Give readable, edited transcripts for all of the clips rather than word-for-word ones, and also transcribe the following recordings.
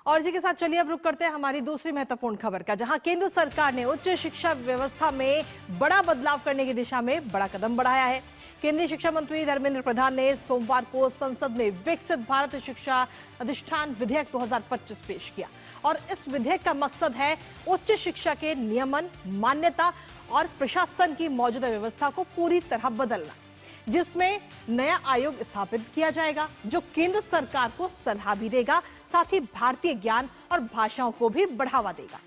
और इसी के साथ चलिए अब रुक करते हैं हमारी दूसरी महत्वपूर्ण खबर का, जहां केंद्र सरकार ने उच्च शिक्षा व्यवस्था में बड़ा बदलाव करने की दिशा में बड़ा कदम बढ़ाया है। केंद्रीय शिक्षा मंत्री धर्मेंद्र प्रधान ने सोमवार को संसद में विकसित भारत शिक्षा अधिष्ठान विधेयक 2025 पेश किया और इस विधेयक का मकसद है उच्च शिक्षा के नियमन, मान्यता और प्रशासन की मौजूदा व्यवस्था को पूरी तरह बदलना, जिसमें नया आयोग स्थापित किया जाएगा जो केंद्र सरकार को सलाह भी देगा, साथ ही भारतीय ज्ञान और भाषाओं को भी बढ़ावा देगा।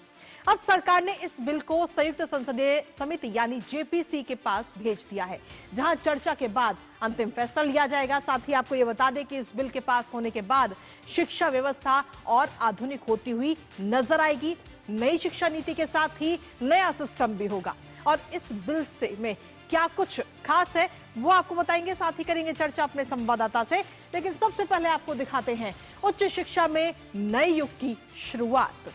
अब सरकार ने इस बिल को संयुक्त संसदीय समिति यानी जेपीसी के पास भेज दिया है, जहां चर्चा के बाद अंतिम फैसला लिया जाएगा। साथ ही आपको यह बता दें कि इस बिल के पास होने के बाद शिक्षा व्यवस्था और आधुनिक होती हुई नजर आएगी। नई शिक्षा नीति के साथ ही नया सिस्टम भी होगा और इस बिल से में क्या कुछ खास है वो आपको बताएंगे, साथ ही करेंगे चर्चा अपने संवाददाता से। लेकिन सबसे पहले आपको दिखाते हैं उच्च शिक्षा में नए युग की शुरुआत।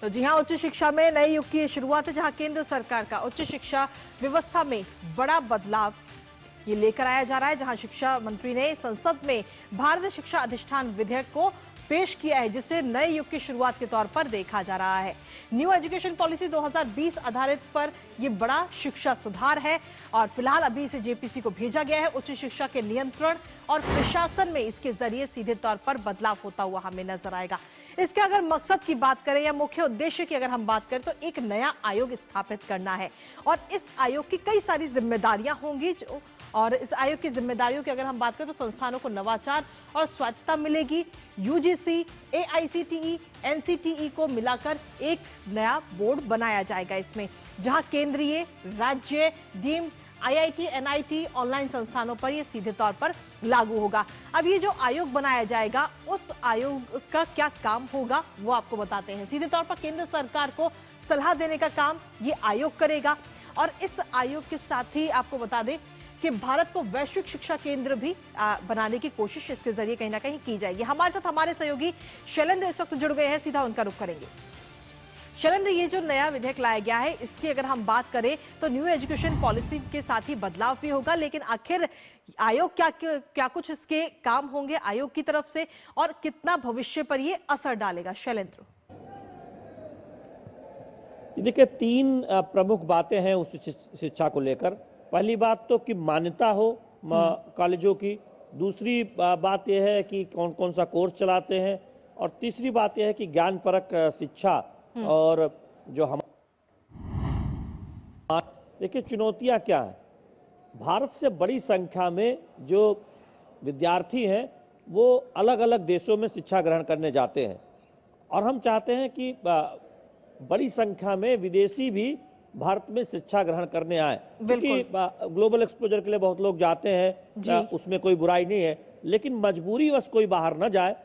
तो जी हां, उच्च शिक्षा में नए युग की शुरुआत है, जहां केंद्र सरकार का उच्च शिक्षा व्यवस्था में बड़ा बदलाव ये लेकर आया जा रहा है। जहां शिक्षा मंत्री ने संसद में भारत शिक्षा अधिष्ठान विधेयक को पेश किया है, जिसे नए युग की शुरुआत के तौर पर देखा जा रहा है। न्यू एजुकेशन पॉलिसी 2020 आधारित पर यह बड़ा शिक्षा सुधार है और फिलहाल अभी इसे जेपीसी को भेजा गया है। उच्च शिक्षा के नियंत्रण और प्रशासन में इसके जरिए सीधे तौर पर बदलाव होता हुआ हमें नजर आएगा। इसके अगर मकसद की बात करें या मुख्य उद्देश्य की अगर हम बात करें तो एक नया आयोग स्थापित करना है और इस आयोग की कई सारी जिम्मेदारियां होंगी। और इस आयोग की जिम्मेदारियों की अगर हम बात करें तो संस्थानों को नवाचार और स्वायत्तता मिलेगी। यूजीसी, एआईसीटीई, एनसीटीई को मिलाकर एक नया बोर्ड बनाया जाएगा इसमें, जहां केंद्रीय, राज्य, डीम्ड, आईआईटी, एनआईटी ऑनलाइन संस्थानों पर यह सीधे तौर पर लागू होगा। अब ये जो आयोग बनाया जाएगा, उस आयोग का क्या काम होगा वो आपको बताते हैं। सीधे तौर पर केंद्र सरकार को सलाह देने का काम ये आयोग करेगा और इस आयोग के साथ ही आपको बता दें कि भारत को वैश्विक शिक्षा केंद्र भी बनाने की कोशिश इसके जरिए कहीं ना कहीं की जाएगी। हमारे साथ हमारे सहयोगी शैलेंद्र इस वक्त जुड़ गए हैं, सीधा उनका रुख करेंगे। शैलेंद्र, ये जो नया विधेयक लाया गया है, इसकी अगर हम बात करें तो न्यू एजुकेशन पॉलिसी के साथ ही बदलाव भी होगा, लेकिन आखिर आयोग क्या कुछ इसके काम होंगे आयोग की तरफ से और कितना भविष्य पर ये असर डालेगा? शैलेंद्र, देखिए, तीन प्रमुख बातें हैं उस शिक्षा को लेकर। पहली बात तो कि मान्यता हो कॉलेजों की, दूसरी बात यह है कि कौन कौन सा कोर्स चलाते हैं, और तीसरी बात यह है कि ज्ञान परक शिक्षा। और जो हम देखिए चुनौतियां क्या हैं, भारत से बड़ी संख्या में जो विद्यार्थी हैं वो अलग अलग देशों में शिक्षा ग्रहण करने जाते हैं और हम चाहते हैं कि बड़ी संख्या में विदेशी भी भारत में शिक्षा ग्रहण करने आए, क्योंकि ग्लोबल एक्सपोजर के लिए बहुत लोग जाते हैं, उसमें कोई बुराई नहीं है, लेकिन मजबूरीवश कोई बाहर न जाए।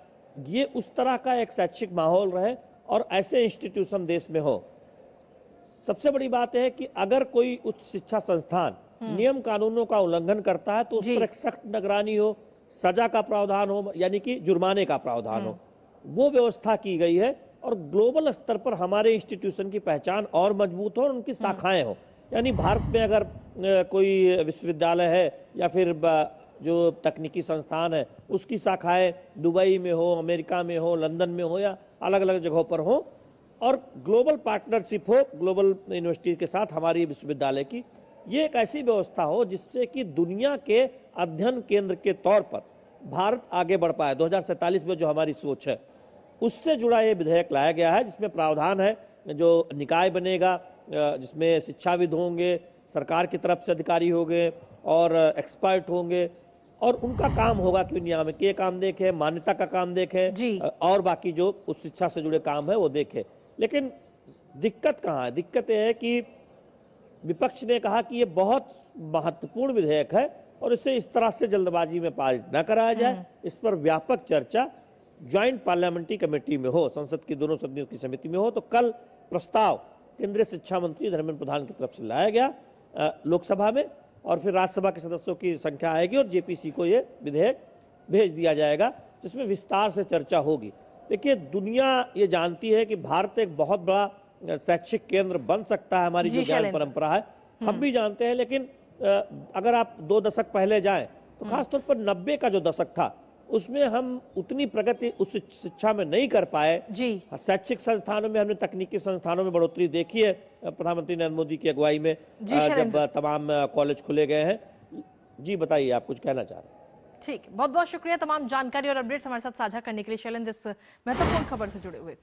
ये उस तरह का एक शैक्षिक माहौल रहे और ऐसे इंस्टीट्यूशन देश में हो। सबसे बड़ी बात है कि अगर कोई उच्च शिक्षा संस्थान नियम कानूनों का उल्लंघन करता है तो उस पर एक सख्त निगरानी हो, सजा का प्रावधान हो, यानी कि जुर्माने का प्रावधान हो, वो व्यवस्था की गई है। और ग्लोबल स्तर पर हमारे इंस्टीट्यूशन की पहचान और मजबूत हो और उनकी शाखाएं हो, यानी भारत में अगर कोई विश्वविद्यालय है या फिर जो तकनीकी संस्थान है उसकी शाखाएं दुबई में हो, अमेरिका में हो, लंदन में हो या अलग अलग जगहों पर हो, और ग्लोबल पार्टनरशिप हो ग्लोबल यूनिवर्सिटी के साथ हमारी विश्वविद्यालय की। ये एक ऐसी व्यवस्था हो जिससे कि दुनिया के अध्ययन केंद्र के तौर पर भारत आगे बढ़ पाए। 2047 में जो हमारी सोच है उससे जुड़ा ये विधेयक लाया गया है, जिसमें प्रावधान है जो निकाय बनेगा, जिसमें शिक्षाविद होंगे, सरकार की तरफ से अधिकारी होंगे और एक्सपर्ट होंगे, और उनका काम होगा कि नियामकीय काम देखे, मान्यता का काम देखे और बाकी जो उस शिक्षा से जुड़े काम है वो देखे। लेकिन दिक्कत कहाँ है? दिक्कत यह है कि विपक्ष ने कहा कि ये बहुत महत्वपूर्ण विधेयक है और इसे इस तरह से जल्दबाजी में पारित न कराया जाए, इस पर व्यापक चर्चा ज्वाइंट पार्लियामेंट्री कमेटी में हो, संसद की दोनों सदनों की समिति में हो। तो कल प्रस्ताव केंद्रीय शिक्षा मंत्री धर्मेंद्र प्रधान की तरफ से लाया गया लोकसभा में, और फिर राज्यसभा के सदस्यों की संख्या आएगी और जेपीसी को ये विधेयक भेज दिया जाएगा, जिसमें विस्तार से चर्चा होगी। देखिए, दुनिया ये जानती है कि भारत एक बहुत बड़ा शैक्षिक केंद्र बन सकता है, हमारी जो ज्ञान परंपरा है हम भी जानते हैं। लेकिन अगर आप 2 दशक पहले जाएं तो खासतौर पर 90 का जो दशक था उसमें हम उतनी प्रगति उस शिक्षा में नहीं कर पाए। जी। शैक्षिक संस्थानों में हमने तकनीकी संस्थानों में बढ़ोतरी देखी है प्रधानमंत्री नरेंद्र मोदी की अगुवाई में, जी, जब शैलेंद्र। तमाम कॉलेज खुले गए हैं। जी बताइए, आप कुछ कहना चाह रहे हैं? ठीक, बहुत बहुत शुक्रिया तमाम जानकारी और अपडेट्स हमारे साथ साझा करने के लिए शैलेंद्र, इस महत्वपूर्ण खबर से जुड़े हुए।